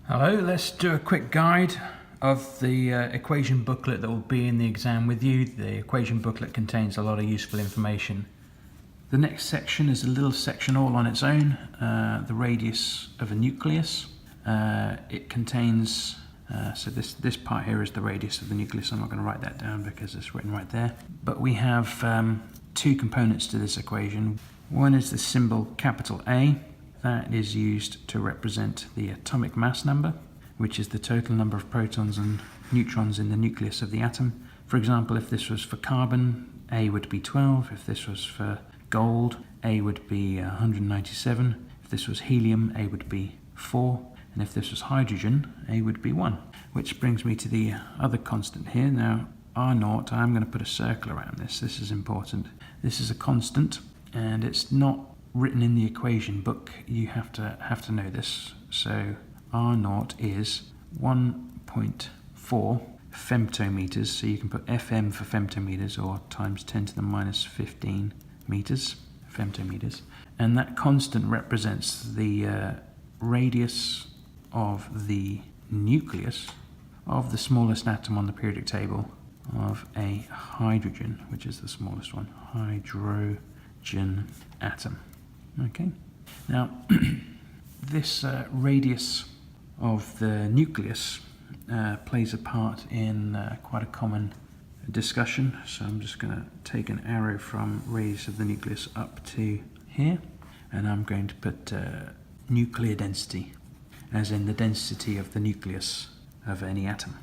Hello, let's do a quick guide of the equation booklet that will be in the exam with you. The equation booklet contains a lot of useful information. The next section is a little section all on its own, the radius of a nucleus. It contains, so this part here is the radius of the nucleus. I'm not going to write that down because it's written right there. But we have two components to this equation. One is the symbol capital A. That is used to represent the atomic mass number, which is the total number of protons and neutrons in the nucleus of the atom. For example, if this was for carbon, A would be 12. If this was for gold, A would be 197. If this was helium, A would be 4. And if this was hydrogen, A would be 1. Which brings me to the other constant here. Now, R0, I'm going to put a circle around this. This is important. This is a constant, and it's not written in the equation book. You have to know this. So R0 is 1.4 femtometers. So you can put FM for femtometers, or times 10 to the minus 15 meters, femtometers. And that constant represents the radius of the nucleus of the smallest atom on the periodic table of a hydrogen, which is the smallest one, hydrogen atom. Okay, now this radius of the nucleus plays a part in quite a common discussion. So I'm just going to take an arrow from radius of the nucleus up to here, and I'm going to put nuclear density, as in the density of the nucleus of any atom.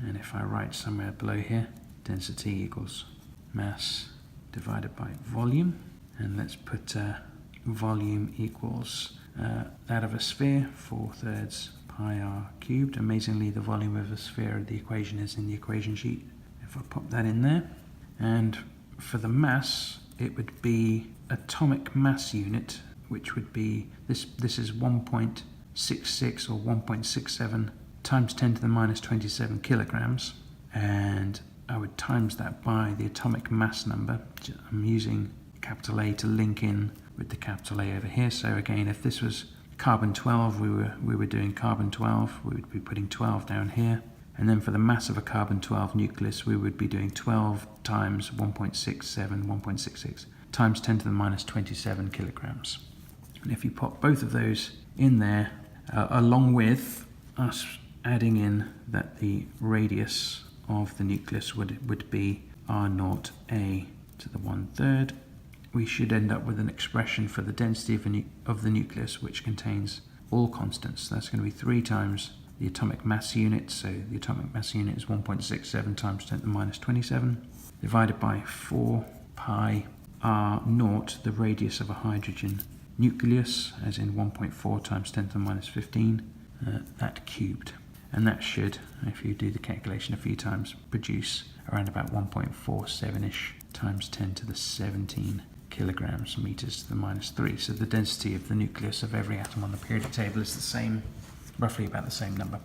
And if I write somewhere below here, density equals mass divided by volume, and let's put volume equals that of a sphere, 4/3 pi r cubed. Amazingly, the volume of a sphere, the equation is in the equation sheet. If I pop that in there, and for the mass, it would be atomic mass unit, which would be, this is 1.66 or 1.67 times 10 to the minus 27 kilograms, and I would times that by the atomic mass number. I'm using capital A to link in with the capital A over here. So again, if this was carbon 12, we were doing carbon 12, we would be putting 12 down here. And then for the mass of a carbon 12 nucleus, we would be doing 12 times 1.67, 1.66 times 10 to the minus 27 kilograms. And if you pop both of those in there, along with us adding in that the radius of the nucleus would be R0A to the 1/3, we should end up with an expression for the density of the nucleus, which contains all constants. That's going to be 3 times the atomic mass unit. So the atomic mass unit is 1.67 times 10 to the minus 27, divided by 4 pi r0, the radius of a hydrogen nucleus, as in 1.4 times 10 to the minus 15, that cubed. And that should, if you do the calculation a few times, produce around about 1.47-ish times 10 to the 17 kilograms meters to the minus 3. So the density of the nucleus of every atom on the periodic table is the same, roughly about the same number.